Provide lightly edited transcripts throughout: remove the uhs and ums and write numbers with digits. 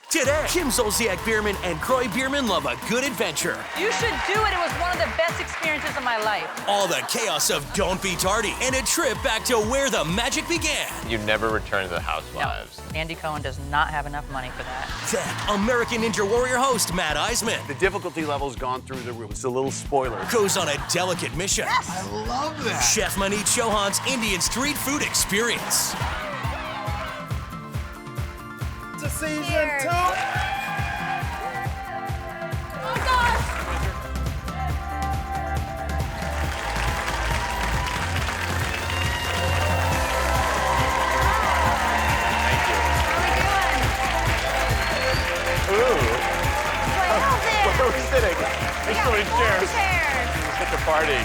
Today, Kim Zolciak-Biermann and KROY BIERMANN love a good adventure. You should do it. It was one of the best experiences of my life. All the chaos of Don't Be Tardy and a trip back to where the magic began. You never return to the Housewives. No. Andy Cohen does not have enough money for that. Then, American Ninja Warrior host Matt ISEMAN. The difficulty level's gone through the roof. It's a little spoiler. Goes on a delicate mission. Yes! I love that. Chef MANEET CHAUHAN's Indian street food experience. To season Cheers. 2. Oh, gosh. Ooh. Where are we sitting? There's so many chairs. It's such a party.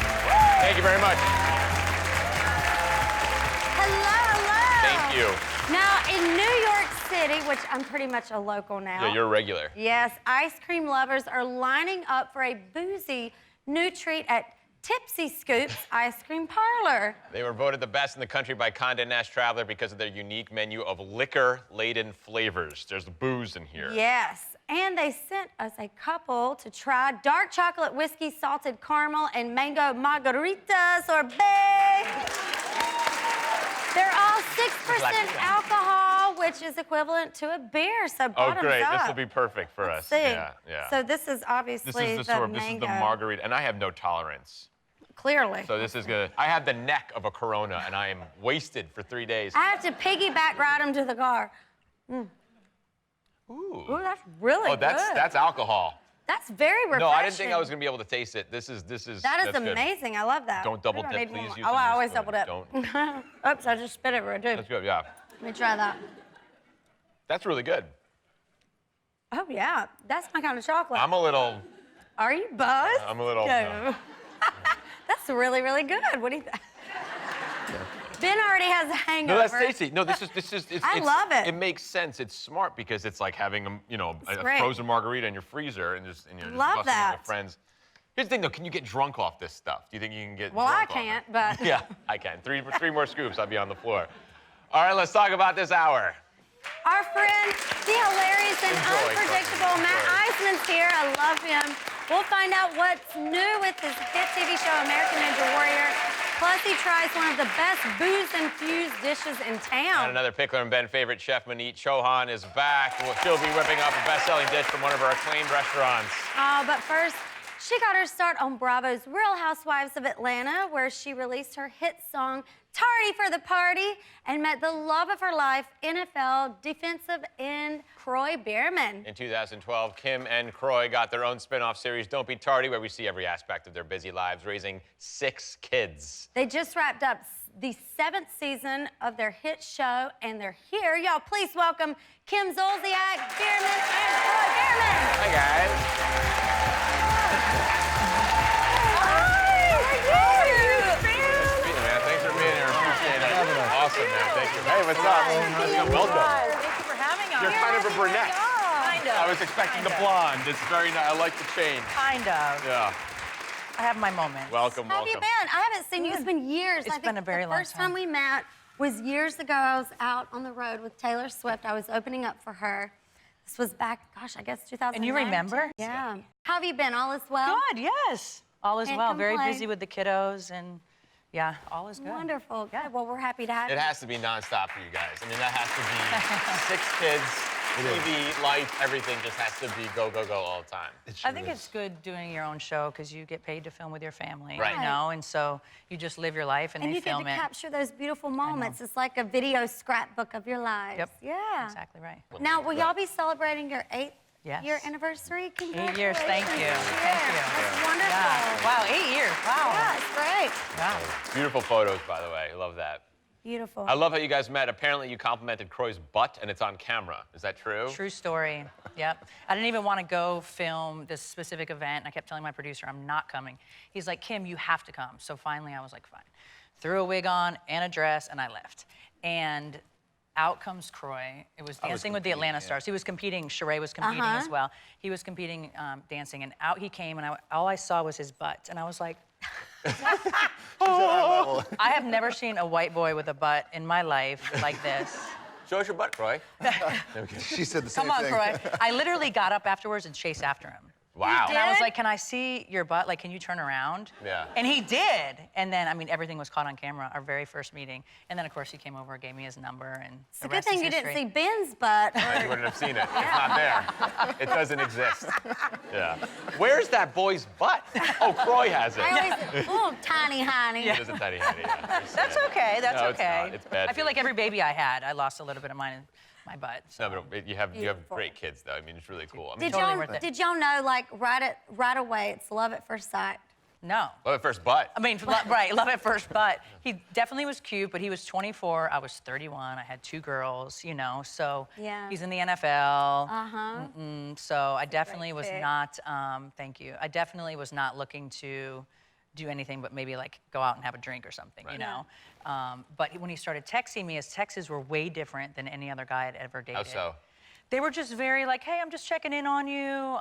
Thank you very much. Hello. Thank you. Now, in New York City, which I'm pretty much a local now. Yeah, you're a regular. Yes, ice cream lovers are lining up for a boozy new treat at Tipsy Scoop's Ice Cream Parlor. They were voted the best in the country by Condé Nast Traveler because of their unique menu of liquor-laden flavors. There's booze in here. Yes, and they sent us a couple to try dark chocolate whiskey, salted caramel, and mango margarita sorbet. They're all 6% alcohol, which is equivalent to a beer, so bottoms Oh, great. up. This will be perfect for Let's us. see. Yeah, yeah. So this is obviously This is the this is mango. the margarita, and I have no tolerance. Clearly. So this is good. I have the neck of a Corona, and I am wasted for 3 days. I have to piggyback ride them to the car. Ooh. Ooh, that's really Oh, that's good. alcohol. That's very refreshing. No, I didn't think I was gonna be able to taste it. That is That is that's good. amazing. I love that. Don't double Maybe I dip, need one please. more. Use Oh, a I new always spoon. double dip. Don't. Oops, I just spit everywhere, dude. That's good, yeah. Let me try that. That's really good. Oh, yeah. That's my kind of chocolate. I'm a little. Are you buzzed? I'm a little. No. That's really, really good. What do you think? Ben already has a hangover. No, that's tasty. No, this is. I love it. It makes sense. It's smart because it's like having a great. frozen margarita in your freezer and you're Love busting that. with your friends. Here's the thing, though. Can you get drunk off this stuff? Do you think you can get? Well, I drunk off it? can't, but. Yeah, I can. Three more scoops, I'll be on the floor. All right, let's talk about this hour. Our friend, the hilarious and Enjoy, unpredictable Courtney, Matt enjoy. Iseman's here. I love him. We'll find out what's new with his hit TV show, American Ninja Warrior. Plus, he tries one of the best booze-infused dishes in town. And another Pickler Ben favorite chef, MANEET CHAUHAN, is back. She'll be whipping up a best-selling dish from one of her acclaimed restaurants. Oh, but first, she got her start on Bravo's Real Housewives of Atlanta, where she released her hit song, Tardy for the Party, and met the love of her life, NFL defensive end KROY BIERMANN. In 2012, Kim and KROY got their own spin-off series, Don't Be Tardy, where we see every aspect of their busy lives, raising 6 kids. They just wrapped up the 7th season of their hit show, and they're here. Y'all, please welcome Kim Zolciak-Biermann and KROY BIERMANN. Hi, guys. Thanks for being here. Appreciate it. Awesome, man. Thank you. Hey, what's up? Welcome. Thank you for having us. You're kind of a brunette. Kind of. I was expecting the blonde. It's very nice. I like the change. Kind of. Yeah. I have my moments. Welcome, How have you welcome. been? I haven't seen you. It's been years. It's I think been a very long The first time we met was years ago. I was out on the road with Taylor Swift. I was opening up for her. This was back, gosh, I guess 2009. And you remember? Yeah. How have you been? All is well? Good, yes. All is Can't well. Very complain. busy with the kiddos, and yeah, all is good. Wonderful. Yeah. Good. Well, we're happy to have you. It has to be nonstop for you guys. I mean, that has to be 6 kids, TV, life, everything just has to be go, go, go all the time. I think it's good doing your own show because you get paid to film with your family, Right. you know, and so you just live your life and And they you get film to it. capture those beautiful moments. It's like a video scrapbook of your lives. Yep. Yeah. Exactly right. Now, will y'all be celebrating your 8th Yes. year anniversary? 8 years, thank you. Congratulations. Thank you. That's wonderful. Yeah. Wow, 8 years. Wow. Yeah, it's great. Wow. Beautiful photos, by the way. I love that. Beautiful. I love how you guys met. Apparently, you complimented KROY's butt, and it's on camera. Is that true? True story. Yep. I didn't even want to go film this specific event. And I kept telling my producer, I'm not coming. He's like, Kim, you have to come. So finally, I was like, fine. Threw a wig on and a dress, and I left. And out comes KROY. It was Dancing with the Atlanta Stars. He was competing. Sheree was competing as well. He was competing dancing, and out he came, and all I saw was his butt. And I was like, oh. I have never seen a white boy with a butt in my life like this. Show us your butt, Kroy. She said the same Come on, thing. Kroy. I literally got up afterwards and chased after him. Wow. And I was like, can I see your butt? Like, can you turn around? Yeah. And he did. And then, I mean, everything was caught on camera, our very first meeting. And then, of course, he came over, gave me his number, and It's a good thing you didn't see Ben's butt. You wouldn't have seen it. It's not there. It doesn't exist. Yeah. Where's that boy's butt? Oh, Kroy has it. I always, oh, tiny honey. It is a tiny honey, yeah. That's okay. That's No, okay. it's not. It's bad I feel for like you. every baby I had, I lost a little bit of mine in my butt. So. No, but you have Beautiful. great kids, though. I mean, it's really cool. I mean, Totally worth it. Did y'all know, like, right away, it's love at first sight? No. love at first butt. I mean, right, love at first butt. He definitely was cute, but he was 24. I was 31. I had 2 girls, you know, so Yeah. he's in the NFL. Uh-huh. So I definitely was pick. not, thank you. I definitely was not looking to do anything but maybe like go out and have a drink or something, you know? But when he started texting me, his texts were way different than any other guy I'd ever dated. How so? They were just very like, hey, I'm just checking in on you.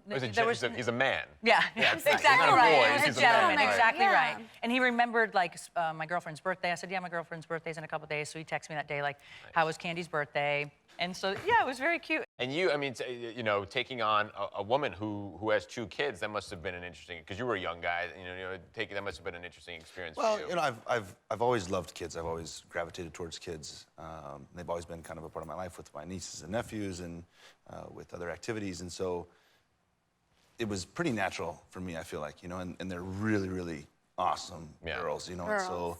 He's a man. Yeah, it's exactly not a boy, right. he's A a gentleman, man, right. exactly Yeah. right. And he remembered like my girlfriend's birthday. I said, yeah, my girlfriend's birthday's in a couple days. So he texted me that day like, how was Candy's birthday? And so, yeah, it was very cute. And you, I mean, you know, taking on a woman who has 2 kids, that must have been an interesting, because you were a young guy, that must have been an interesting experience Well, for you. you know, I've always loved kids. I've always gravitated towards kids. They've always been kind of a part of my life with my nieces and nephews and with other activities. And so it was pretty natural for me, I feel like, you know, and they're really, really awesome girls, you know. And so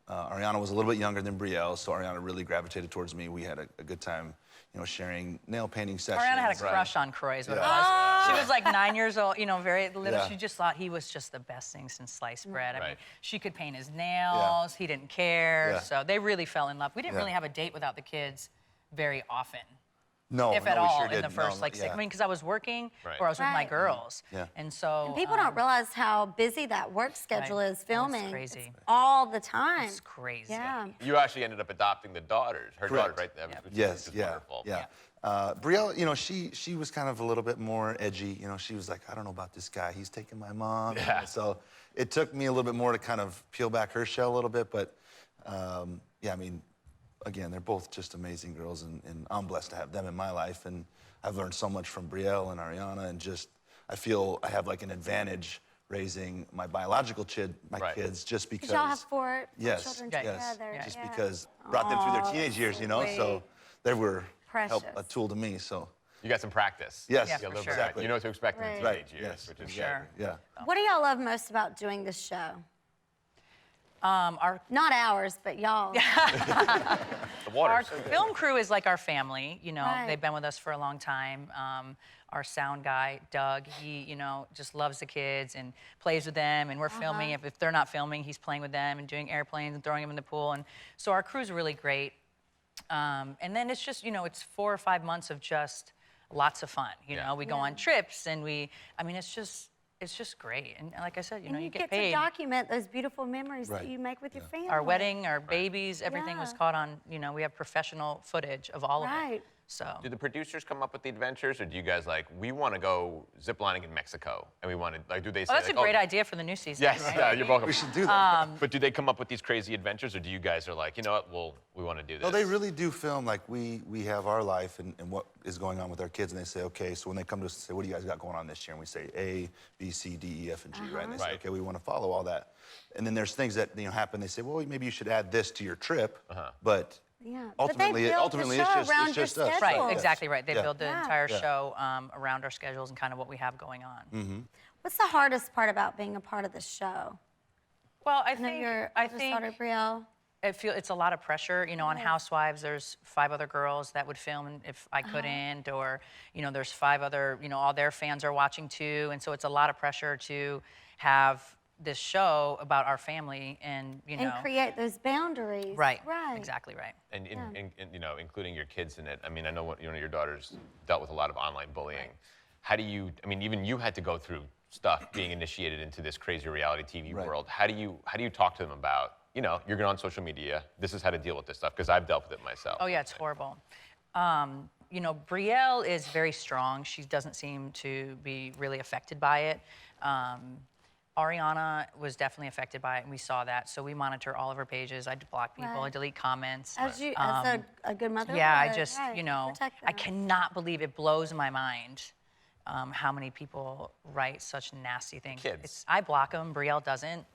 Ariana was a little bit younger than Brielle, so Ariana really gravitated towards me. We had a good time, you know, sharing nail painting sessions. Ariana had a crush on Kroy, is what it Yeah. was. She was like 9 years old, you know, very little. Yeah. She just thought he was just the best thing since sliced bread. I mean, Right. she could paint his nails. He didn't care. Yeah. So they really fell in love. We didn't Yeah. really have a date without the kids very often. No, If no, at we all, sure in the didn't. first No, like 6. yeah. I mean, because I was working Right. or I was with my Right. girls. Yeah. And so And people don't realize how busy that work schedule is filming. crazy. It's all the time. It's crazy. Yeah. You actually ended up adopting the daughters, her Correct. daughters, right? Which is Yes, just yeah, wonderful. yeah. Brielle, you know, she was kind of a little bit more edgy. You know, she was like, I don't know about this guy. He's taking my mom. Yeah. So it took me a little bit more to kind of peel back her shell a little bit. But yeah, I mean, again, they're both just amazing girls, and I'm blessed to have them in my life. And I've learned so much from Brielle and Ariana, and just I feel I have like an advantage raising my biological kids just because. Did y'all have 4 Yes, children yes. together? Just Yeah. because brought them through their teenage years, you know, so they were Precious. a tool to me. So You got some practice. yes, Yeah, You got a for little sure. bit of practice. You know what to expect in the Right. teenage years, yes, which is Sure. yeah. What do y'all love most about doing this show? Our Not ours, but y'all. the Our waters. film crew is like our family, you know. Right. They've been with us for a long time. Our sound guy, Doug, he, you know, just loves the kids and plays with them. And we're filming. If they're not filming, he's playing with them and doing airplanes and throwing them in the pool. And so our crew's really great. And then it's just, you know, it's 4 or 5 months of just lots of fun. You know, we go on trips and I mean, it's just great. And like I said, you know, And you get to paid. document those beautiful memories that Right. you make with your family. Our wedding, our babies, everything was Yeah. caught on, you know, we have professional footage of all of it. Right. So. Do the producers come up with the adventures, or do you guys like, we want to go ziplining in Mexico, and we want to, like, do they say, Oh, that's like, a great idea for the new season. Yes, right? yeah, you're welcome. We should do that. But do they come up with these crazy adventures, or do you guys are like, you know what, we want to do this? No, they really do film like we have our life and what is going on with our kids, and they say, okay, so when they come to us and say, what do you guys got going on this year? And we say A, B, C, D, E, F, and G, right? And they say, Right. okay, we want to follow all that. And then there's things that happen. They say, well, maybe you should add this to your trip, but Yeah. ultimately, but they built ultimately, the it's show just around it's your just us. schedule. Right, Yes. exactly right. They Yeah. build the Yeah. entire Yeah. show around our schedules and kind of what we have going on. What's the hardest part about being a part of the show? Well, I I know think your I oldest think daughter, Brielle. it's a lot of pressure. You know, on Housewives, there's 5 other girls that would film if I couldn't, or you know, there's 5 other. You know, all their fans are watching too, and so it's a lot of pressure to have this show about our family and you know. And create those boundaries. Right. Right. Exactly right. And you know, including your kids in it. I mean, I know your daughters dealt with a lot of online bullying. How do you? I mean, even you had to go through stuff being initiated into this crazy reality TV Right. world. How do you talk to them about? You know, you're going on social media. This is how to deal with this stuff because I've dealt with it myself. Oh yeah, it's horrible. You know, Brielle is very strong. She doesn't seem to be really affected by it. Ariana was definitely affected by it, and we saw that. So we monitor all of her pages. I block people, I delete comments. As a good mother. Yeah, I would, just, right, you know, protect I them. cannot believe it blows my mind how many people write such nasty things. Kids. I block them, Brielle doesn't.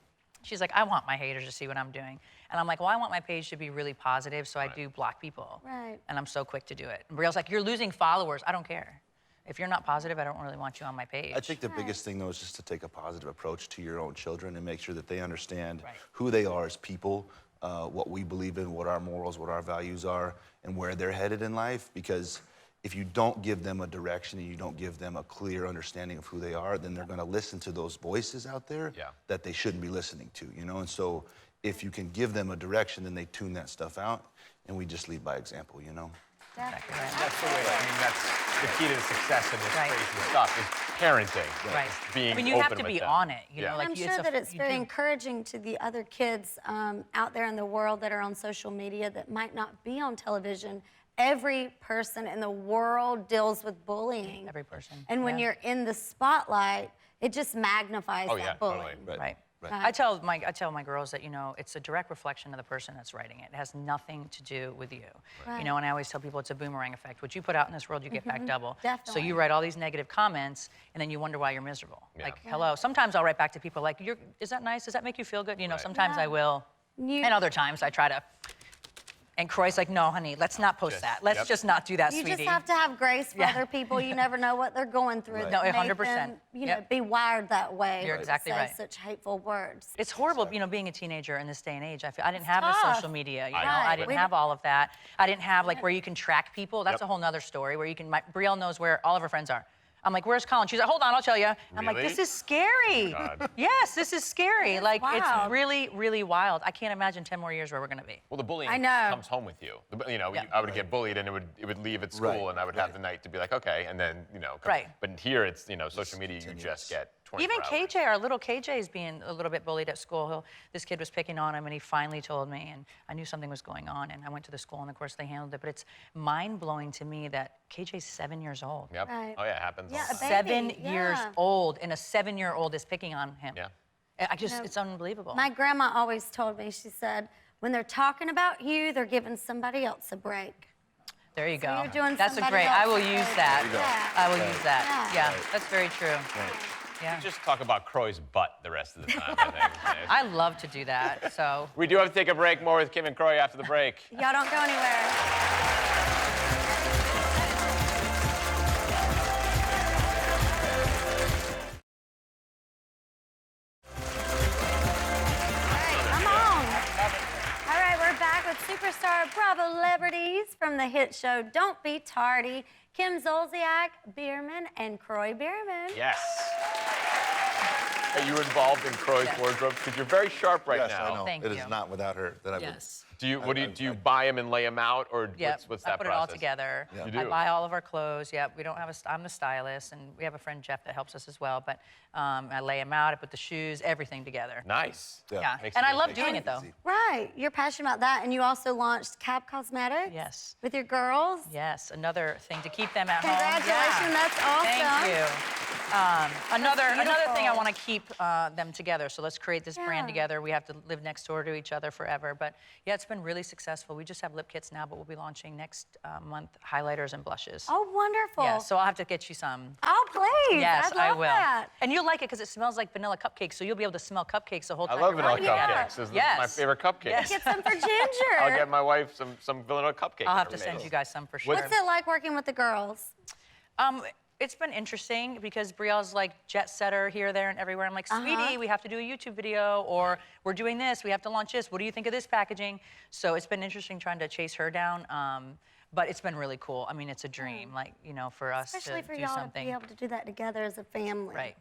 She's like, I want my haters to see what I'm doing. And I'm like, well, I want my page to be really positive, so I do block people. Right. And I'm so quick to do it. And Brielle's like, you're losing followers. I don't care. If you're not positive, I don't really want you on my page. I think the biggest thing, though, is just to take a positive approach to your own children and make sure that they understand Right. who they are as people, what we believe in, what our morals, what our values are, and where they're headed in life. Because if you don't give them a direction and you don't give them a clear understanding of who they are, then they're going to listen to those voices out there that they shouldn't be listening to, you know? And so if you can give them a direction, then they tune that stuff out, and we just lead by example, you know? Exactly right. That's the way. I mean, that's the key to the success of this Right. crazy stuff is parenting. Right. Being I mean, you have open to with be them. on it. You know, Yeah. like I'm it's sure that it's you very do. encouraging to the other kids out there in the world that are on social media that might not be on television. Every person in the world deals with bullying. Every person. And when yeah. you're in the spotlight, it just magnifies Oh, that yeah, bullying. totally. Right. Right. I tell my girls that, you know, it's a direct reflection of the person that's writing it. It has nothing to do with you. Right. You know, and I always tell people it's a boomerang effect. What you put out in this world, you get back double. Definitely. So you write all these negative comments, and then you wonder why you're miserable. Yeah. Like, hello. Sometimes I'll write back to people like, is that nice? Does that make you feel good? You know, sometimes Yeah. I will. And other times I try to. And Kroy's like, no, honey, let's not post that. Let's just not do that, You sweetie. just have to have grace for Yeah. other people. You never know what they're going through. Right. that No, make 100%. them, you Yep. know, be wired that way. You're to exactly say right. Such hateful words. It's horrible, you know, being a teenager in this day and age. I didn't have the tough. social media, you know. Right. I didn't have all of that. I didn't have like where you can track people. That's a whole nother story where you can. Brielle knows where all of her friends are. I'm like, where's Colin? She's like, hold on, I'll tell you. I'm like, Really? this is scary. God. Yes, this is scary. Like, wild. it's really, really wild. I can't imagine 10 more years where we're gonna be. Well, the bullying I know. comes home with you. You know, Yeah. I would get bullied and it would leave at school Right, and I would have the night to be like, okay, and then, you know. Right. But here it's, you know, social media, you continuous. just get 24 Even hours. KJ, our little KJ is being a little bit bullied at school. This kid was picking on him, and he finally told me, and I knew something was going on, and I went to the school, and of course they handled it. But it's mind-blowing to me that KJ's 7 years old. Yep. Right. Oh, yeah, it happens. Yeah, all the a time. baby. 7 years yeah. old, and a 7-year-old is picking on him. Yeah. I just, it's unbelievable. My grandma always told me, she said, when they're talking about you, they're giving somebody else a break. There you go. you're doing That's a somebody great. I else will a use favor. that. Yeah. I will use that. Yeah. Yeah, that's very true. Yeah. Just talk about Kroy's butt the rest of the time, I think. I love to do that. So. We do have to take a break. More with Kim and Kroy after the break. Y'all don't go anywhere. Come on. All right, we're back with superstar Bravo celebrities from the hit show Don't Be Tardy, Kim Zolciak-Biermann and KROY BIERMANN. Yes. Are you involved in Kroy's Yes. wardrobe? Because you're very sharp right Yes, now. I know. Thank It is you. not without her that I would. Yes. Do you do you buy them and lay them out, or Yep. what's I that put process? it all together. Yeah. You I do? buy all of our clothes. Yep. We don't have I'm the stylist, and we have a friend Jeff that helps us as well. But I lay them out. I put the shoes, everything together. Nice. Yeah. Makes And it I love easy. doing it though. Easy. Right, you're passionate about that, and you also launched Cab Cosmetics. Yes. With your girls. Yes. Another thing to keep them at Congratulations, home. Yeah. that's awesome. Thank you. Another thing I beautiful. want to keep them together. So let's create this brand Yeah. together. We have to live next door to each other forever. But yeah, it's been really successful. We just have lip kits now, but we'll be launching next month highlighters and blushes. Oh, wonderful. Yeah, so I'll have to get you some. Oh, please. Yes, I'd love I will. That. And you'll like it because it smells like vanilla cupcakes, so you'll be able to smell cupcakes the whole I time. love you're vanilla working. yeah. cupcakes. This is Yes. my favorite cupcake. Yes. Get some for Ginger. I'll get my wife some vanilla cupcakes. I'll have every to send day. you guys some for sure. What's it like working with the girls? It's been interesting because Brielle's like jet setter here, there, and everywhere. I'm like, sweetie, we have to do a YouTube video, or we're doing this, we have to launch this. What do you think of this packaging? So it's been interesting trying to chase her down, but it's been really cool. I mean, it's a dream, like, you know, for us Especially to for do y'all to something. be able to do that together as a family. Right.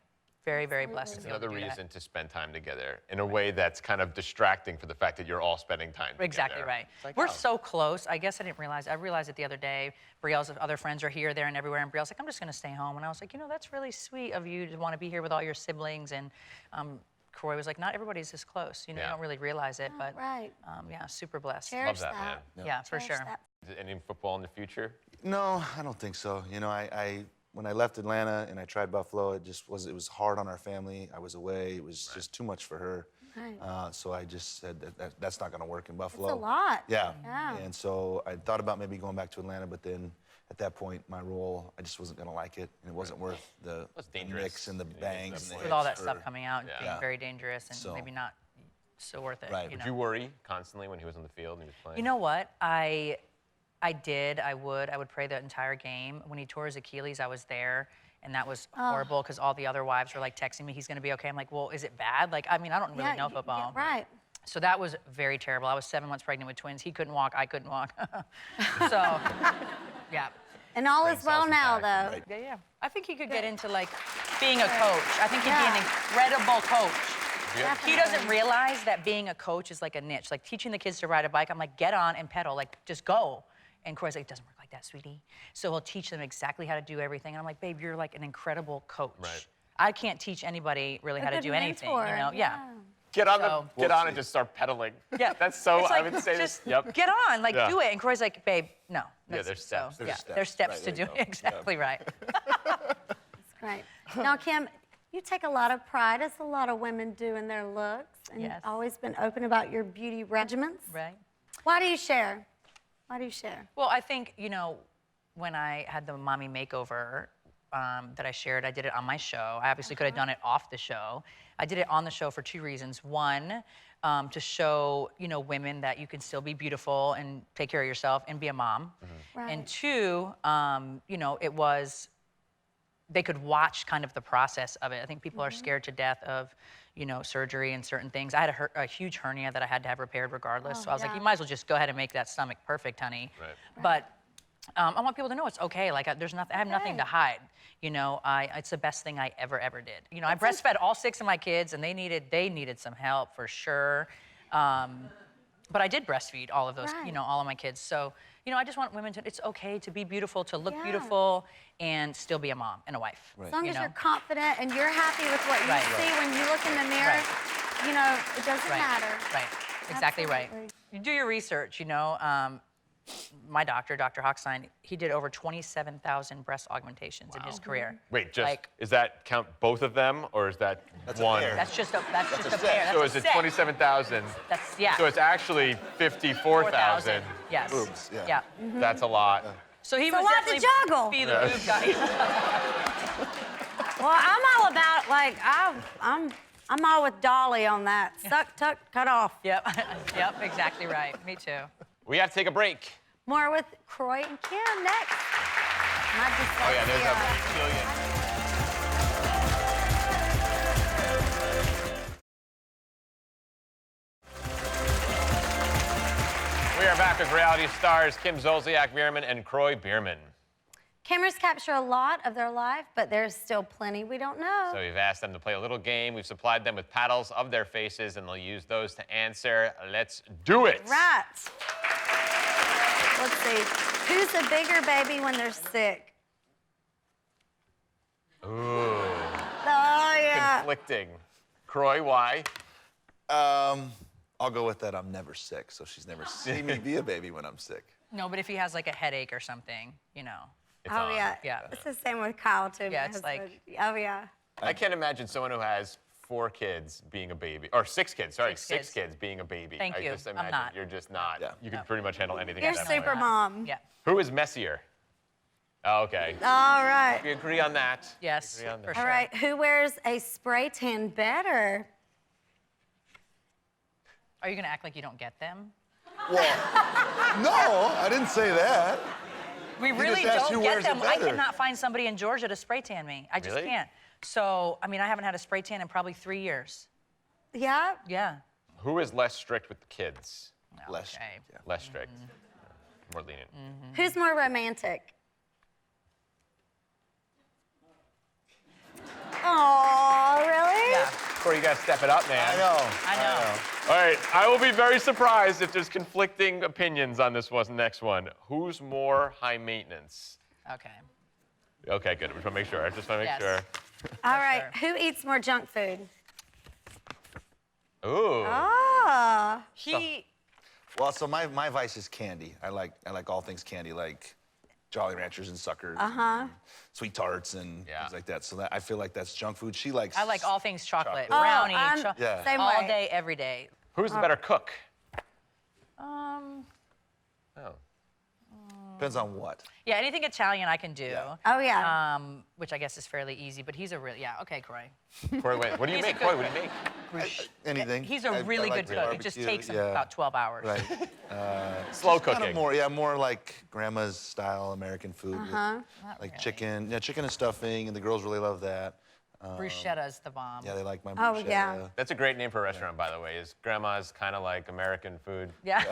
Very, very blessed to It's be able another to do that. reason to spend time together in a way that's kind of distracting for the fact that you're all spending time together. Exactly right. It's like, We're oh. so close. I guess I didn't realize. I realized it the other day. Brielle's other friends are here, there, and everywhere. And Brielle's like, I'm just going to stay home. And I was like, you know, that's really sweet of you to want to be here with all your siblings. And KROY was like, not everybody's this close. You know, Yeah. you don't really realize it. But Right. yeah, super blessed. Cherish that, man. Yeah, for Cherish sure. that. Is it any football in the future? No, I don't think so. You know, I when I left Atlanta and I tried Buffalo, it was hard on our family. I was away. It was just too much for her. Right. So I just said that's not going to work in Buffalo. It's a lot. Yeah. Yeah. And so I thought about maybe going back to Atlanta, but then at that point, my role, I just wasn't going to like it, and it wasn't worth the mix and the bangs. And the With all that hits stuff for- coming out, being Yeah. very dangerous and So- maybe not so worth it. Right. You Did know? you worry constantly when he was on the field and he was playing? You know what? I did. I would pray the entire game. When he tore his Achilles, I was there, and that was horrible because all the other wives were like texting me, he's going to be okay. I'm like, well, is it bad? Like, I mean, I don't really know football. Right. So that was very terrible. I was 7 months pregnant with twins. He couldn't walk. I couldn't walk. So, yeah. And all is well now, though. Right. Yeah. I think he could get into like being a coach. I think he'd be an incredible coach. He doesn't realize that being a coach is like a niche. Like teaching the kids to ride a bike, I'm like, get on and pedal, like just go. And Kroy's like, it doesn't work like that, sweetie. So he'll teach them exactly how to do everything. And I'm like, babe, you're like an incredible coach. Right. I can't teach anybody really how to good do anything, mentor, you know? Yeah. Get on So- get on and just start pedaling. Yeah. That's so. It's I like, would say just this. Yep. get on, like Yeah. do it. And Kroy's like, babe, no. Yeah, there's steps. So, There's yeah, there's steps Right, to there do you it. go. Exactly right. Right. Now, Kim, you take a lot of pride, as a lot of women do, in their looks, and Yes. you've always been open about your beauty regimens. Right. Why do you share? Why do you share? Well, I think, you know, when I had the mommy makeover that I shared, I did it on my show. I obviously could have done it off the show. I did it on the show for 2 reasons. One, to show, you know, women that you can still be beautiful and take care of yourself and be a mom. Right. And 2, you know, it was, they could watch kind of the process of it. I think people are scared to death of, you know, surgery and certain things. I had a huge hernia that I had to have repaired regardless. So I was like, yeah. you might as well just go ahead and make that stomach perfect, honey. Right. But I want people to know it's okay. Like, there's nothing. I have nothing to hide. You know, it's the best thing I ever did. You know, I breastfed all 6 of my kids, and they needed some help for sure. But I did breastfeed all of those, Right. you know, all of my kids. So, you know, I just want women to. It's okay to be beautiful, to look Yeah. beautiful, and still be a mom and a wife. Right. As long you as know? you're confident and you're happy with what you Right. see when you look in the mirror, Right. you know, it doesn't Right. matter. Right. Exactly right. Absolutely. You do your research, you know. My doctor, Dr. Hochstein, he did over 27,000 breast augmentations in his career. Wait, just Like- is that count both of them or is that That's a one? pair. That's just a pair. so That's is a it set. 27,000? That's, yeah. So it's actually 54,000. Yes. Boobs, yeah. Yeah. That's a lot. So he It's a was lot to definitely juggle. be the boob guy. Well, I'm all about like I'm all with Dolly on that. Suck, tuck, cut off. Yep. Yep. Exactly right. Me too. We have to take a break. More with Kroy and Kim next. My Oh yeah, there's a billion. We are back with reality stars Kim Zolciak-Biermann and KROY BIERMANN. Cameras capture a lot of their life, but there's still plenty we don't know. So we've asked them to play a little game. We've supplied them with paddles of their faces, and they'll use those to answer. Let's do it. Right. Let's see. Who's a bigger baby when they're sick? Ooh, Oh, yeah. conflicting. KROY, why? I'll go with that. I'm never sick, so she's never seen me be a baby when I'm sick. No, but if he has like a headache or something, you know. It's Oh, on. yeah. Yeah. It's the same with Kyle, too. Yeah, my it's like- husband. Oh, yeah. I can't imagine someone who has 4 kids being a baby, or 6 kids. Sorry, 6 6 kids being a baby. Thank I you. just I'm imagine not. you're just not. Yeah. You can pretty much handle anything. You're at that super point. mom. Yeah. Who is messier? Oh, okay. All right. We agree on that. Yes. We agree on For that. sure. All right. Who wears a spray tan better? Are you gonna act like you don't get them? Well, no, I didn't say that. We just really asked who don't get wears it them. I better. cannot find somebody in Georgia to spray tan me. I just Really? can't. So, I mean, I haven't had a spray tan in probably 3 years. Yeah. Yeah. Who is less strict with the kids? Less. Okay. Yeah. Less strict. More lenient. Who's more romantic? Oh, really? Yeah. Corey, you gotta step it up, man. I know. I know. All right, I will be very surprised if there's conflicting opinions on this next one. Who's more high maintenance? Okay. Okay, good. I just want to make sure. I just want to make Yes. All right. Who eats more junk food? sure. Ooh. Oh. He. Well, so my vice is candy. I like all things candy, like Jolly Ranchers and Suckers, and Sweet Tarts and things like that. So that, I feel like that's junk food. She likes. I like all things chocolate. Oh, Brownie, same all way. day, every day. Who's the better cook? Oh. Depends on what. Yeah, anything Italian I can do. Yeah. Oh, yeah. Which I guess is fairly easy, but he's a really, okay, KROY. Corey, wait, what do you He's a make? good Corey, what do you make? Anything. He's a I really like good to cook. It just barbecue, takes him about 12 hours. Right. Slow Kind cooking. of more, more like grandma's style American food. With, like really. chicken. Yeah, chicken and stuffing, and the girls really love that. Bruschetta's the bomb. Yeah, they like my Oh, bruschetta. yeah. That's a great name for a restaurant, by the way. Is grandma's kind of like American food? Yeah.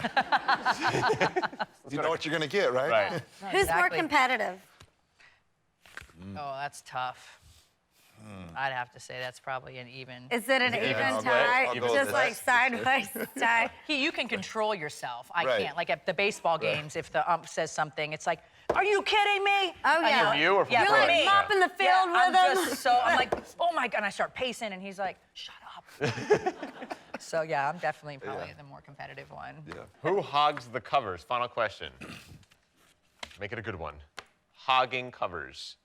You know what you're gonna get, right? Right. Who's more Exactly. competitive? Oh, that's tough. I'd have to say that's probably an even. Is it an even even split? tie? I'll go Just with like sideways tie? You can control yourself. I Right. can't. Like at the baseball games, if the ump says something, it's like, are you kidding me? Oh, yeah. From you or from Yeah, You're Corey? from like me. mopping the field Yeah, with them. I'm just so, I'm like, oh my God, and I start pacing, and he's like, shut up. So yeah, I'm definitely probably the more competitive one. Yeah. Who hogs the covers? Final question. Make it a good one. Hogging covers.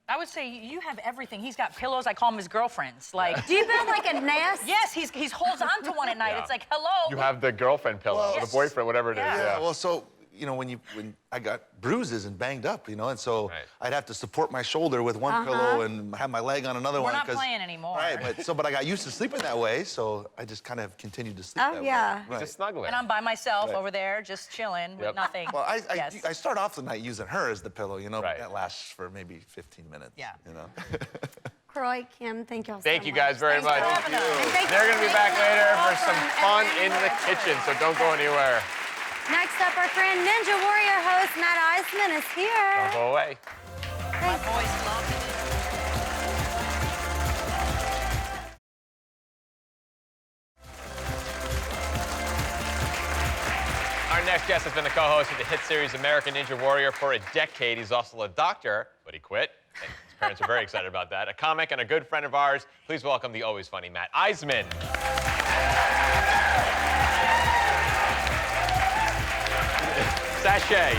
I would say you have everything. He's got pillows. I call them his girlfriends. Like, Do you build like a nest? yes, he holds on to one at night. Yeah. It's like, hello. You have the girlfriend pillow, Yes. the boyfriend, whatever it is. Yeah. Yeah. Well, so when I got bruises and banged up, and so Right. I'd have to support my shoulder with one pillow and have my leg on another We're one. not 'cause- playing anymore. Right, but I got used to sleeping that way, so I just kind of continued to sleep Oh, that yeah. way. Right. Just snuggle it. And I'm by myself Right. over there, just chilling with Yep. nothing. Well, Yes. I start off the night using her as the pillow, but Right. that lasts for maybe 15 minutes. Yeah. KROY, Kim, thank y'all so much. Thank you guys very much. having us. And thank They're you going to be for back making later us for some welcome fun in the every kitchen, day. so don't go anywhere. Next up, our friend Ninja Warrior host Matt ISEMAN is here. Don't go away. My boys love it. Our next guest has been the co-host of the hit series American Ninja Warrior for a decade. He's also a doctor, but he quit. And his parents are very excited about that. A comic and a good friend of ours. Please welcome the always funny Matt ISEMAN. Sachet.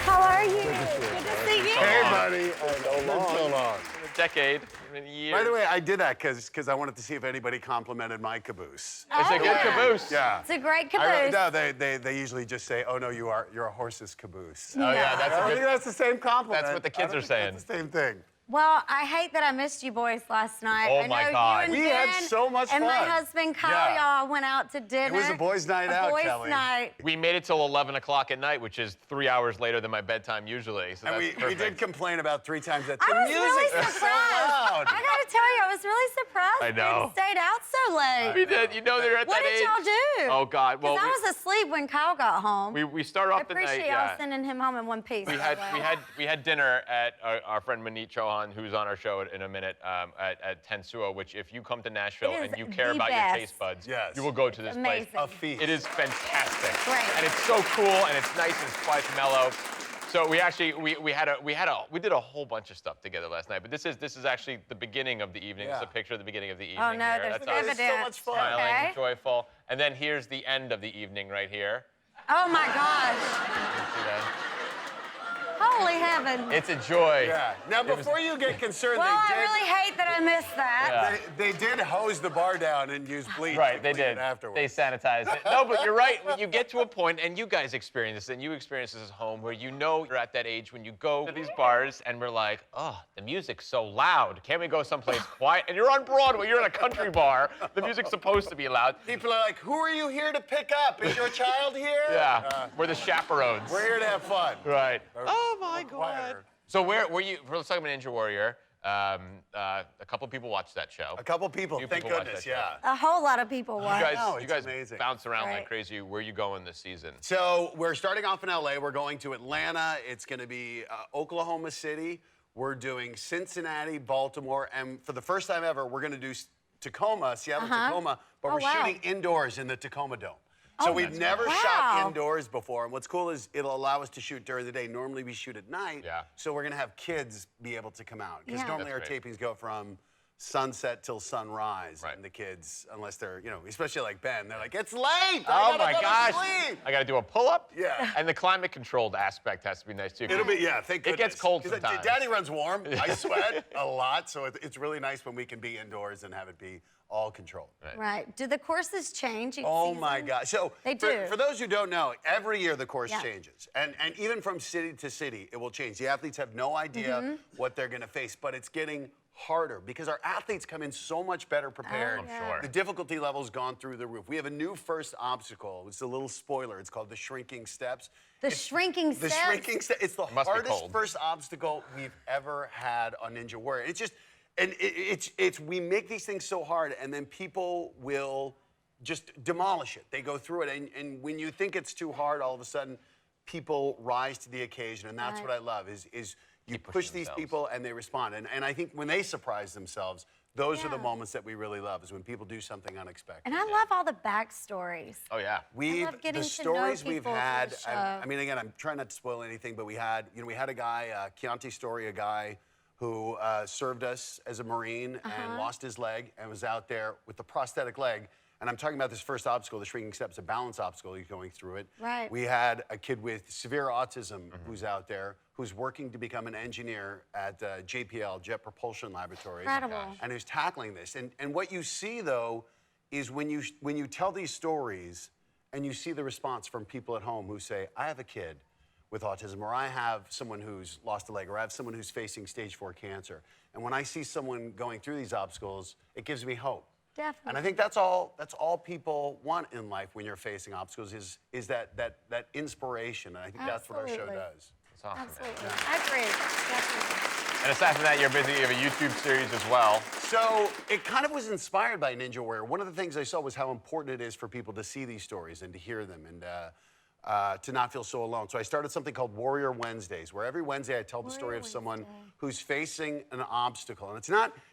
How are you? Good to see you. Hey, buddy. So long. A decade, a year. By the way, I did that because I wanted to see if anybody complimented my caboose. It's a good caboose. Yeah. It's a great I, caboose. no, they usually just say, "Oh no, you're a horse's caboose." Oh yeah, that's I a think good. that's the same compliment. That's what the kids I don't are think saying. That's the same thing. Well, I hate that I missed you boys last night. Oh, I my know God. You and We had Ben so much and my fun. husband Kyle, Yeah. y'all went out to dinner. was a boys' night out, boys' Kelly. night. We made it till 11 o'clock at night, which is 3 hours later than my bedtime usually. So And that's we perfect. did complain about 3 times that I the was music really is surprised. so loud. I gotta tell you, I was really surprised. I know. Ben stayed out so late. We did. You know they're at What that did age. y'all do? Oh God. Well, Because I was asleep when Kyle got home. we start I off the night. appreciate y'all sending him home in one piece. We had dinner at our friend MANEET CHAUHAN, who's on our show in a minute, at Tensuo, which if you come to Nashville It and is you care the about best. your taste buds, Yes. you will go to this place. Amazing. A feast. It is fantastic. Great. And it's so cool and it's nice and it's quiet and mellow. So we actually we did a whole bunch of stuff together last night. But this is actually the beginning of the evening. Yeah. It's a picture of the beginning of the evening. Oh no, here. there's That's us evidence. so much fun. smiling, Okay. joyful. And then here's the end of the evening right here. Oh my gosh. See that? Holy heaven. It's a joy. Yeah. Now, before you get concerned, Well, I they did. really hate that I missed that. Yeah. They did hose the bar down and use bleach. Right, to they clean it did. afterwards. They sanitized it. No, but you're right. When you get to a point, and you guys experience this, and you experience this at home, where you know you're at that age when you go to these bars and we're like, oh, the music's so loud. Can't we go someplace quiet? And you're on Broadway. You're in a country bar. The music's supposed to be loud. People are like, "Who are you here to pick up? Is your child here?" Yeah, we're the chaperones. We're here to have fun. Right. Oh my We're God. quieter. So where were you? Let's talk about Ninja Warrior. A couple people watched that show. A couple people, Few thank people watched goodness, that show. yeah. A whole lot of people You watch. guys, know, you it's guys amazing. bounce around like Right. crazy. Where are you going this season? So we're starting off in LA. We're going to Atlanta. It's going to be Oklahoma City. We're doing Cincinnati, Baltimore, and for the first time ever, we're going to do Tacoma, Seattle, Tacoma, but Oh, we're wow. shooting indoors in the Tacoma Dome. So Oh, we've that's never wow. shot indoors before, and what's cool is it'll allow us to shoot during the day. Normally we shoot at night, Yeah. so we're going to have kids be able to come out because Yeah. normally our That's great. tapings go from sunset till sunrise. Right. And the kids, unless they're, you know, especially like Ben, they're like, it's late. Oh I gotta my go to gosh. sleep." I got to do a pull-up? Yeah. And the climate-controlled aspect has to be nice, too. It'll be, yeah, thank It goodness. gets cold 'Cause sometimes. Daddy runs warm. I sweat a lot, so it's really nice when we can be indoors and have it be all controlled. Right. Do the courses change each Oh season? my God. So They do. For those who don't know, every year the course Yeah. changes. And even from city to city, it will change. The athletes have no idea Mm-hmm. what they're going to face, but it's getting harder because our athletes come in so much better prepared. Oh, yeah. Sure. The difficulty level's gone through the roof. We have a new first obstacle. It's a little spoiler. It's called the shrinking steps. The shrinking The steps? shrinking steps. It's the Must be hardest cold. first obstacle we've ever had on Ninja Warrior. It's just, and it's we make these things so hard, and then people will just demolish it. They go through it, and when you think it's too hard, all of a sudden, people rise to the occasion, and that's what I love. Is you Keep pushing push these themselves. people, and they respond. And I think when they surprise themselves, those are the Yeah. moments that we really love. Is when people do something unexpected. And I love all the backstories. Oh, yeah. love getting The to know stories we've people through had. the show. I mean, again, I'm trying not to spoil anything, but we had a guy, Chianti Story, a guy who served us as a Marine and lost his leg and was out there with the prosthetic leg. And I'm talking about this first obstacle, the shrinking steps, a balance obstacle. He's going through it. Right. We had a kid with severe autism who's out there, who's working to become an engineer at JPL, Jet Propulsion Laboratories. Incredible. And who's tackling this. And what you see, though, is when you tell these stories and you see the response from people at home who say, I have a kid with autism, or I have someone who's lost a leg, or I have someone who's facing stage 4 cancer. And when I see someone going through these obstacles, it gives me hope. Definitely. And I think that's all people want in life when you're facing obstacles is that inspiration. And I think that's what our show Absolutely. does. It's awesome, man. Absolutely. I agree. Definitely. And aside from that, you're busy. You have a YouTube series as well. So it kind of was inspired by Ninja Warrior. One of the things I saw was how important it is for people to see these stories and to hear them and to not feel so alone. So I started something called Warrior Wednesdays, where every Wednesday I tell the story of someone who's facing an obstacle. And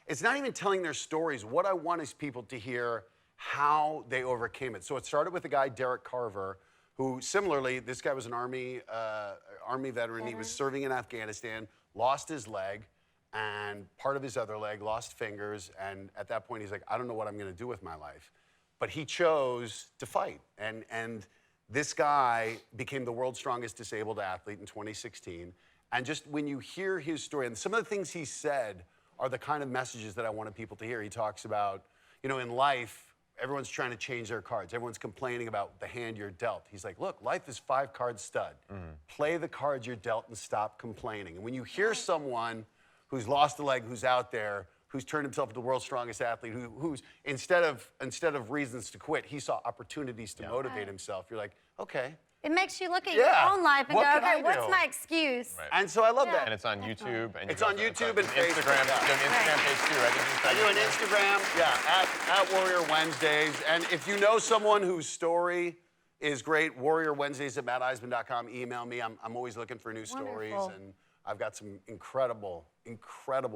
it's not even telling their stories. What I want is people to hear how they overcame it. So it started with a guy, Derek Carver, who similarly, this guy was an Army veteran. He was serving in Afghanistan, lost his leg, and part of his other leg, lost fingers. And at that point, he's like, I don't know what I'm going to do with my life. But he chose to fight. And this guy became the world's strongest disabled athlete in 2016. And just when you hear his story, and some of the things he said are the kind of messages that I wanted people to hear. He talks about, you know, in life, everyone's trying to change their cards. Everyone's complaining about the hand you're dealt. He's like, look, life is 5-card stud. Play the cards you're dealt and stop complaining. And when you hear someone who's lost a leg, who's out there, who's turned himself into the world's strongest athlete, who's instead of reasons to quit, he saw opportunities to motivate himself. You're like, okay. It makes you look at Yeah. your own life and What go, can I okay, what's do? my excuse? Right. And so I love that. And it's on YouTube. And It's you on have YouTube an and Facebook, Instagram. yeah. You have an Instagram page too, right? I do an Instagram, yeah, at Warrior Wednesdays. And if you know someone whose story is great, warriorwednesdays@matteisman.com. Email me. I'm always looking for new stories. Wonderful. And I've got some incredible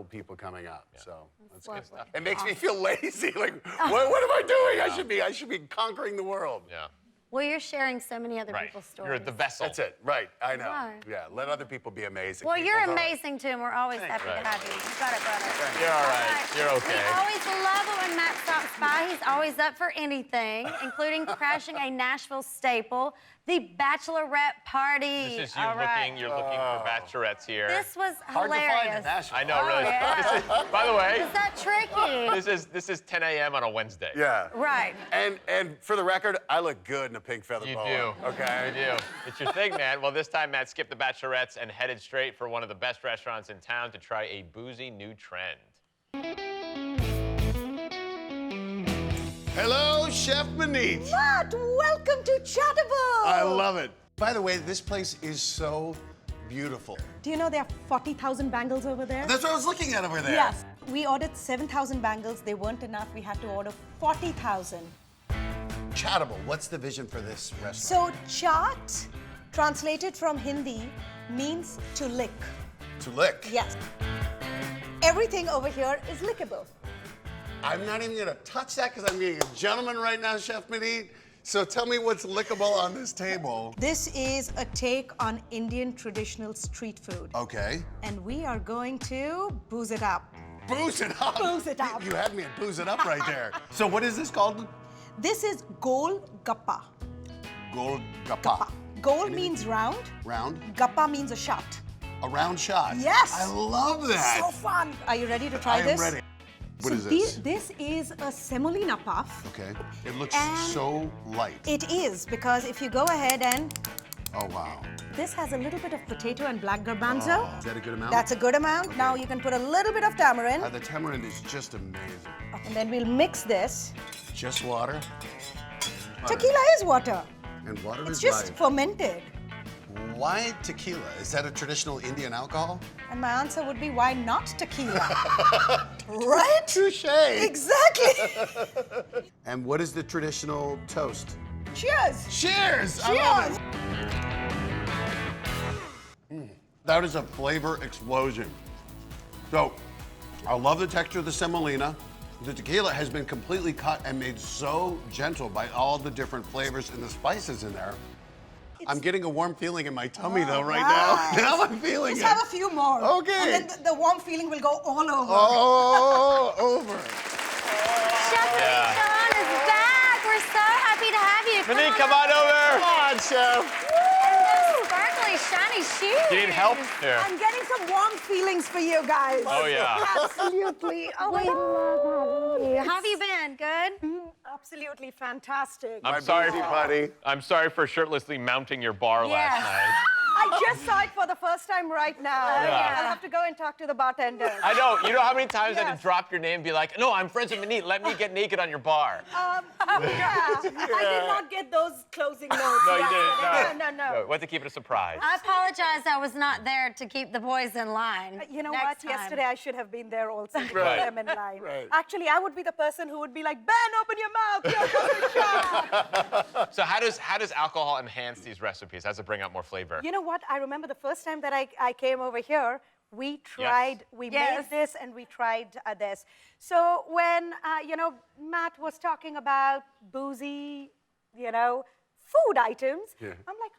people coming up. So that's good lovely. stuff. It makes me feel lazy. Like, what am I doing? I should be conquering the world. Yeah. Well, you're sharing so many other Right. people's stories. You're the vessel. That's it. Right. I know. are. Yeah. Let other people be amazing. Well, you're People, amazing too, and we're always happy Right. to have you. You got it, brother. You're all right. You're okay. We always love it when Matt stops by. He's always up for anything, including crashing a Nashville staple, the bachelorette party. This is you All right. you're looking for bachelorettes here. This was Hard to find in hilarious. Nashville. I know, really. yeah. This is, by the way, Is that tricky? this is 10 a.m. on a Wednesday. Yeah. Right. And for the record, I look good in a pink feather You boa. do. Okay. You do. It's your thing, man. Well, this time Matt skipped the bachelorettes and headed straight for one of the best restaurants in town to try a boozy new trend. Hello, Chef Maneet. Matt, welcome to Chatable. I love it. By the way, this place is so beautiful. Do you know there are 40,000 bangles over there? That's what I was looking at over there. Yes. We ordered 7,000 bangles. They weren't enough. We had to order 40,000. Chattable, what's the vision for this restaurant? So, chaat, translated from Hindi, means to lick. To lick. Yes. Everything over here is lickable. I'm not even gonna touch that because I'm being a gentleman right now, Chef Maneet. So tell me what's lickable on this table. This is a take on Indian traditional street food. Okay. And we are going to booze it up. Booze it up. Booze it up. You had me at booze it up right there. So what is this called? This is Gol Gappa. Gol Gappa. Gol means round. Round. Gappa means a shot. A round shot. Yes. I love that. So fun. Are you ready to try I am this? ready. What So is this? This is a semolina puff. Okay. It looks And so light. It is, because if you go ahead and Oh, wow. this has a little bit of potato and black garbanzo. Is that a good amount? That's a good amount. Now you can put a little bit of tamarind. The tamarind is just amazing. And then we'll mix this. Just water. Tequila is water. And water It's is just life. fermented. Why tequila? Is that a traditional Indian alcohol? And my answer would be, why not tequila? Right? Touche. Exactly. And what is the traditional toast? Cheers. Cheers! I love it. That is a flavor explosion. So, I love the texture of the semolina. The tequila has been completely cut and made so gentle by all the different flavors and the spices in there. I'm getting a warm feeling in my tummy though right now. Now I'm feeling Just it. have a few more. Okay. And then the warm feeling will go all over. Oh, over. Chef Maneet Chauhan is back. We're so happy to have you. Maneet, come on over. Come on, chef. And those sparkly, shiny shoes. Do you need help? Here. I'm getting some warm feelings for you guys. Oh, yeah. Absolutely. Oh my We love having you. How have you been? Good? Absolutely fantastic. I'm sorry, buddy. I'm sorry for shirtlessly mounting your bar last night. I just saw it for the first time right now. Yeah. I'll have to go and talk to the bartender. I know. You know how many times I had Yes. to drop your name and be like, no, I'm friends with Maneet. Let me get naked on your bar. Yeah. I did not get those closing notes. No, you yesterday. didn't. No. We have to keep it a surprise. I apologize. I was not there to keep the boys in line. You know Next what? time. Yesterday I should have been there also to keep Right. them in line. Right. Actually, I would be the person who would be like, Ben, open your mouth. Here comes the shot. So how does alcohol enhance these recipes? How does it bring out more flavor? You know what? I remember the first time that I came over here, we tried, we Yes. made this and we tried this. So when, Matt was talking about boozy, food items, Yeah. I'm like,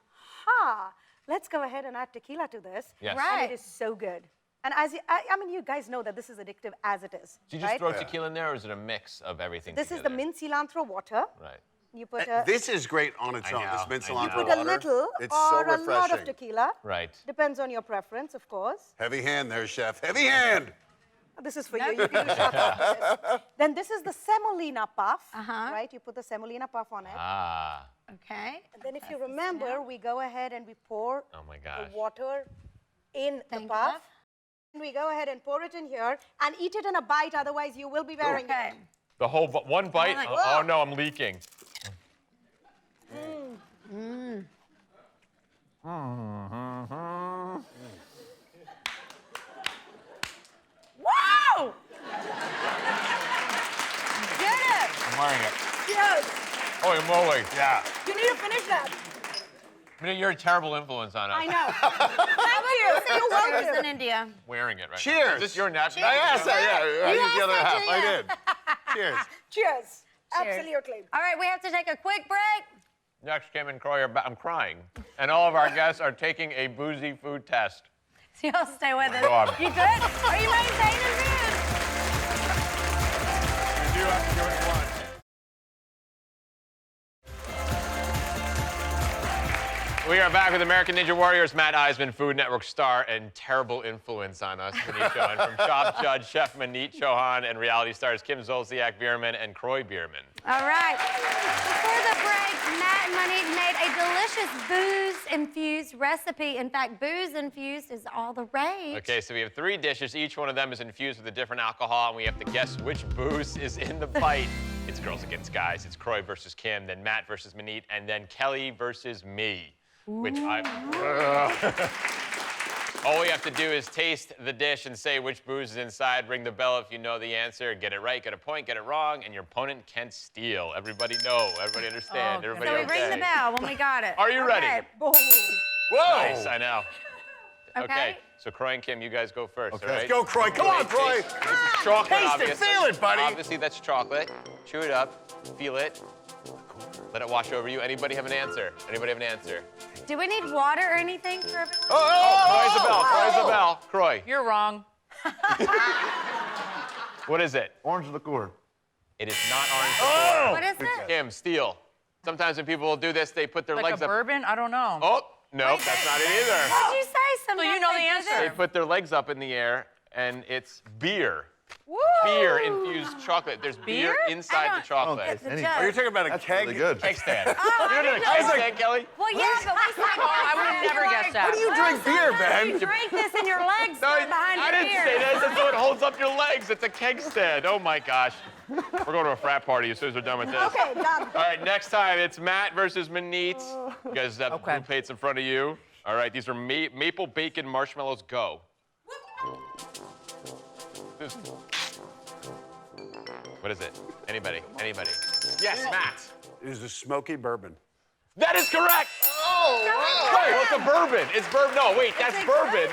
let's go ahead and add tequila to this. Yes. Right. And it is so good. And as I mean, you guys know that this is addictive as it is. Do you just right? throw tequila in there, or is it a mix of everything This is the together? mint cilantro water. Right. You put a, This is great on its I own. know, This mint I know. cilantro put water. a little It's so or a lot refreshing. of tequila. Right. Depends on your preference, of course. Heavy hand there, chef. Heavy hand. This is for you. You can do shots after this. Then this is the semolina puff, right? You put the semolina puff on it. Ah. Okay. And then if you remember, we go ahead and we pour Oh my the gosh. water in the Thank puff. you. And we go ahead and pour it in here and eat it in a bite, otherwise you will be wearing Okay. it. The whole one bite. like- Oh no, I'm leaking. Wow! Get it! I'm wearing it. Cheers! Holy moly. Yeah. You need to finish that. Maneet, you're a terrible influence on us. I know. Thank you. You're Cheers welcome. in India. Wearing it right now. Cheers. Is this your natural? Yes, yeah. I You used the other asked half. that, I didn't did. Cheers. Cheers. Cheers. Absolutely. All right, we have to take a quick break. Next, Kim and KROY are I'm crying. And all of our guests are taking a boozy food test. So y'all stay with us. Go on. You good? Are you maintaining this? You do have to do what you want. We are back with American Ninja Warriors, Matt Iseman, Food Network star and terrible influence on us, Maneet Chauhan, from Top Judge Chef Maneet Chauhan, and reality stars Kim Zolciak-Biermann and KROY BIERMANN. All right. Before the break, Matt and Maneet made a delicious booze-infused recipe. In fact, booze-infused is all the rage. Okay, so we have 3 dishes. Each one of them is infused with a different alcohol, and we have to guess which booze is in the fight. It's girls against guys. It's KROY versus Kim, then Matt versus Maneet, and then Kellie versus me. Which all we have to do is taste the dish and say which booze is inside. Ring the bell if you know the answer. Get it right, get a point, get it wrong, and your opponent can't steal. Everybody know. Everybody understand. Everybody So we okay. ring the bell when we got it. Are you ready? Okay. Boom. Whoa. Nice, I know. Okay. So KROY and Kim, you guys go first, Okay. all right? Let's go, KROY. Come on, KROY. This is chocolate, Taste it, obviously. feel it, buddy. Obviously, that's chocolate. Chew it up, feel it. Let it wash over you. Anybody have an answer? Anybody have an answer? Do we need water or anything for everyone? KROY's the bell. KROY's the bell. KROY. You're wrong. What is it? Orange liqueur. It is not orange liqueur. What is it? Kim, steal. Sometimes when people do this, they put their Like legs a up. bourbon? I don't know. Oh, no, that's not it either. What did you say? Sometimes you know the they do answer. They this. put their legs up in the air, and it's beer. Woo! Beer-infused chocolate. There's beer Beer? inside the chocolate. The Any- judge. Oh, you're talking about a That's keg? really good. Keg stand. Oh, You I know didn't the know keg that. stand, Kelly? Well, yeah, but we said I would have never guessed that. How do you drink beer, Ben? You drink this and your legs No, go behind I your didn't ears. say that. That's so it holds up your legs. It's a keg stand. Oh, my gosh. We're going to a frat party as soon as we're done with this. Okay, done. All right, next time it's Matt versus Maneet. You guys have Okay. blue plates in front of you. All right, these are maple bacon marshmallows. Go. This- What is it? Anybody? Anybody? Yes, Matt. It is a smoky bourbon. That is correct. Wait, well, it's a bourbon. It's bourbon. No, wait, that's it bourbon. good?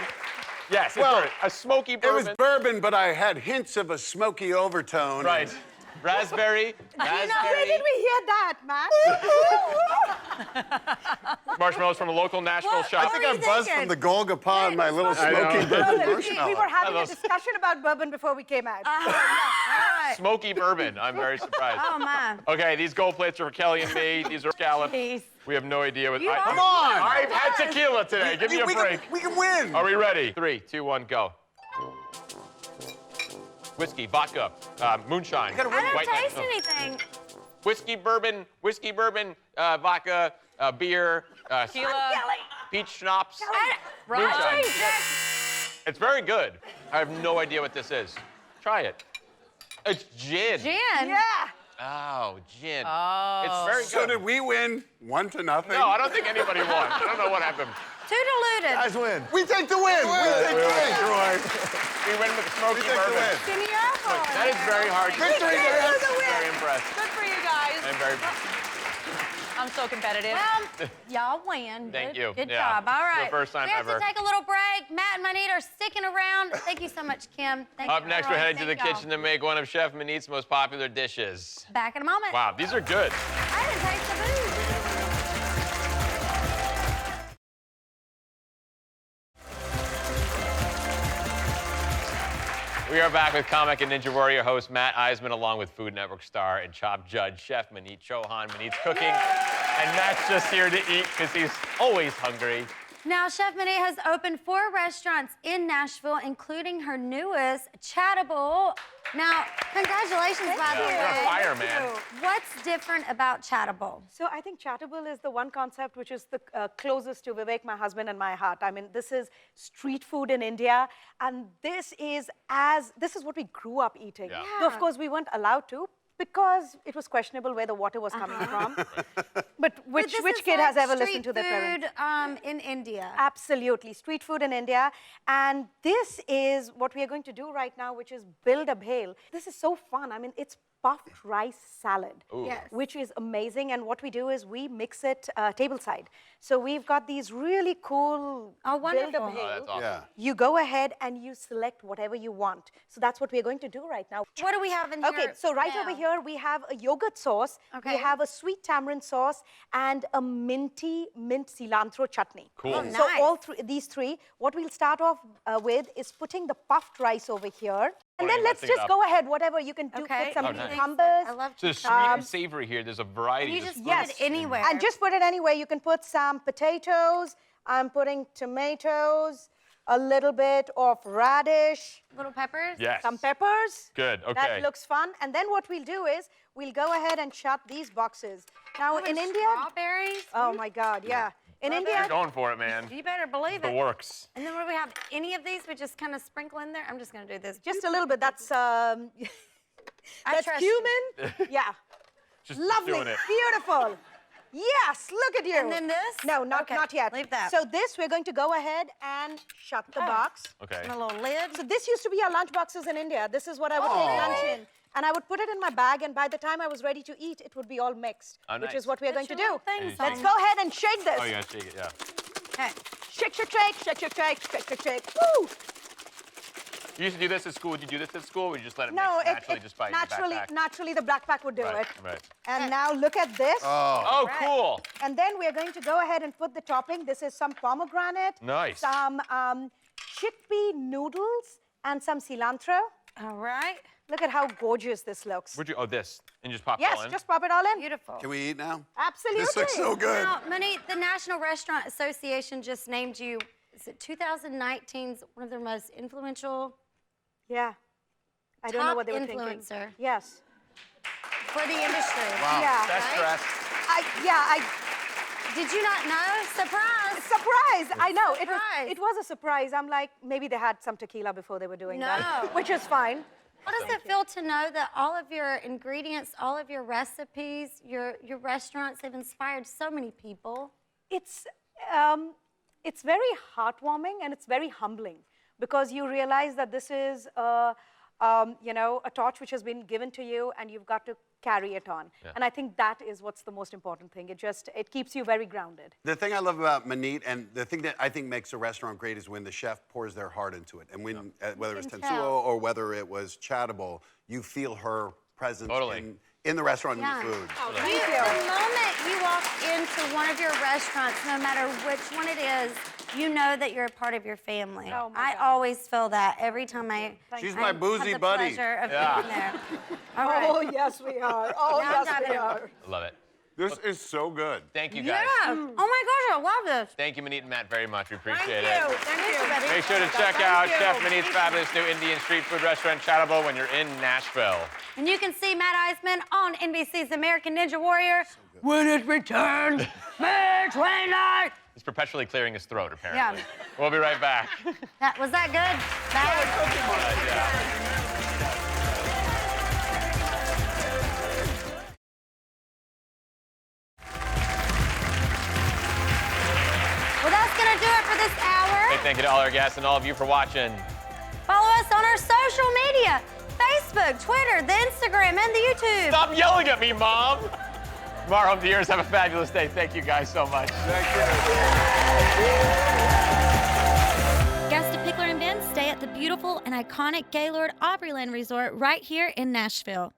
Yes, it's Well, bourbon. A smoky It bourbon. was bourbon, but I had hints of a smoky overtone. Right. Raspberry. Where Raspberry. did we hear that, Matt? Marshmallows from a local Nashville What? shop. I think What were I you buzzed thinking? from the Golgappa and my little smoky bourbon We marshmallow. were having a Those- discussion about bourbon before we came out. All right. Smoky bourbon. I'm very surprised. Oh, my. Okay, these gold plates are for Kelly and me. These are scalloped. Jeez. We have no idea what. You are- Come on! I've had tequila today. Give me a break. We can win. Are we ready? 3, 2, 1, go. Whiskey, vodka, moonshine. I don't white taste oh. anything. Whiskey, bourbon, vodka, beer, Tequila. peach schnapps. Right. Moonshine. It's very good. I have no idea what this is. Try it. It's gin. Gin. Yeah. Oh, gin. Oh. It's very good. So did we win 1-0? No, I don't think anybody won. I don't know what happened. Too diluted. Guys win. We take the win. We take the win, Troy. We win with the smoky We take the bourbon. win. Give me your phone. That is very hard. Victory, Here's the win. Very impressed. Good for you guys. I'm very. I'm so competitive. Well, y'all win. Thank Good- you. Good Yeah. job. All For the right. first time we have ever. to take a little break. Matt and Maneet are sticking around. Thank you so much, Kim. Thank Up you, next, Roy. we're heading to the Thank y'all. kitchen to make one of Chef Maneet's most popular dishes. Back in a moment. Wow, these are good. I didn't taste the booze. We are back with comic and Ninja Warrior host Matt ISEMAN, along with Food Network star and Chop judge Chef Maneet Chauhan. Maneet's cooking, and Matt's just here to eat because he's always hungry. Now, Chef Maneet has opened 4 restaurants in Nashville, including her newest, Chattable. Now, congratulations, by the You're way. a fireman. What's different about Chattable? So I think Chattable is the one concept which is the closest to Vivek, my husband, and my heart. I mean, this is street food in India, and this is what we grew up eating. Yeah. Though, of course, we weren't allowed to because it was questionable where the water was coming from. But which kid has ever listened to their parents? Street food in India. Absolutely, street food in India. And this is what we are going to do right now, which is build a bhel. This is so fun. I mean, it's puffed rice salad, Yes. which is amazing. And what we do is we mix it tableside. So we've got these really cool Oh, wonderful. build a Oh, bhel. that's awesome. Yeah. You go ahead and you select whatever you want. So that's what we're going to do right now. What do we have in here? Okay, so right over now? here we have a yogurt sauce, Okay. we have a sweet tamarind sauce, and a mint cilantro chutney. Cool. Oh, So nice. all these three, what we'll start off with is putting the puffed rice over here. And Oh, then you're let's messing it just up. go ahead, whatever you can do, Okay. put some Oh, nice. cucumbers. I love So there's sweet and savory here. There's a variety. You There's just fruits. put it anywhere. And just put it anywhere. You can put some potatoes. I'm putting tomatoes, a little bit of radish, little peppers. Yes. some peppers. Good, okay. That looks fun. And then what we'll do is we'll go ahead and shut these boxes. Now in India, Strawberries. oh my God, yeah. In You're India, going for it, man. You better believe The it. works. And then what do we have? Any of these we just kind of sprinkle in there? I'm just going to do this. just a little bit. That's I that's trust cumin. Yeah. Just Lovely. doing it. Beautiful. Yes, look at you. And then this? No, not Okay, yet. leave that. So this, we're going to go ahead and shut the box. Okay. And a little lid. So this used to be our lunch boxes in India. This is what I would take lunch in. And I would put it in my bag, and by the time I was ready to eat, it would be all mixed, Oh, which nice. is what we're going Put to your do. little things Let's on. go ahead and shake this. Oh, you gotta shake it, yeah. Okay. Shake, shake, shake, shake, shake, shake, shake, shake, shake. Woo! You used to do this at school. Would you do this at school, or would you just let it No, mix naturally just by your backpack? naturally the backpack would do Right, it. right. And now look at this. Oh, cool. And then we're going to go ahead and put the topping. This is some pomegranate. Nice. Some chickpea noodles and some cilantro. All right. Look at how gorgeous this looks. Where'd you, oh, this, and just pop it Yes, all in? just pop it all in. Beautiful. Can we eat now? Absolutely. This looks so good. Now, Maneet, the National Restaurant Association just named you, is it 2019's one of their most influential Yeah. I don't know what they were thinking. influencer Yes. for the industry. Wow. Yeah. Best Right? dressed. Did you not know? Surprise! Surprise! I know. Surprise. It was a surprise. I'm like, maybe they had some tequila before they were doing that, No. which is fine. How does it feel to know that all of your ingredients, all of your recipes, your restaurants have inspired so many people? It's very heartwarming and it's very humbling because you realize that this is a torch which has been given to you and you've got to carry it on. Yeah. And I think that is what's the most important thing. It keeps you very grounded. The thing I love about Maneet, and the thing that I think makes a restaurant great, is when the chef pours their heart into it. And when, whether it was can Tetsuo tell. or whether it was Chattable, you feel her presence Totally. in the restaurant Yeah. and the food. Oh, The thank you. moment you walk into one of your restaurants, no matter which one it is, you know that you're a part of your family. Oh, my I God. always feel that every time I She's I my have boozy the buddy. pleasure of Yeah. being there. All right. Oh, yes, we are. Oh, Now I'm yes, we diving in. are. I love it. This is so good. Thank you, Yeah. guys. Oh my gosh, I love this. Thank you, Maneet and Matt, very much. We appreciate Thank it. you. Thank you. Buddy. Make sure to check out Chef Maneet's fabulous new Indian street food restaurant, Chattable, when you're in Nashville. And you can see Matt Iseman on NBC's American Ninja Warrior when it returns May 29th. He's perpetually clearing his throat, apparently. Yeah. We'll be right back. Was that good? Well, that's gonna do it for this hour. Big thank you to all our guests and all of you for watching. Follow us on our social media: Facebook, Twitter, the Instagram, and the YouTube. Stop yelling at me, Mom! From our home viewers, have a fabulous day. Thank you guys so much. Guests of Pickler Ben stay at the beautiful and iconic Gaylord Opryland Resort right here in Nashville.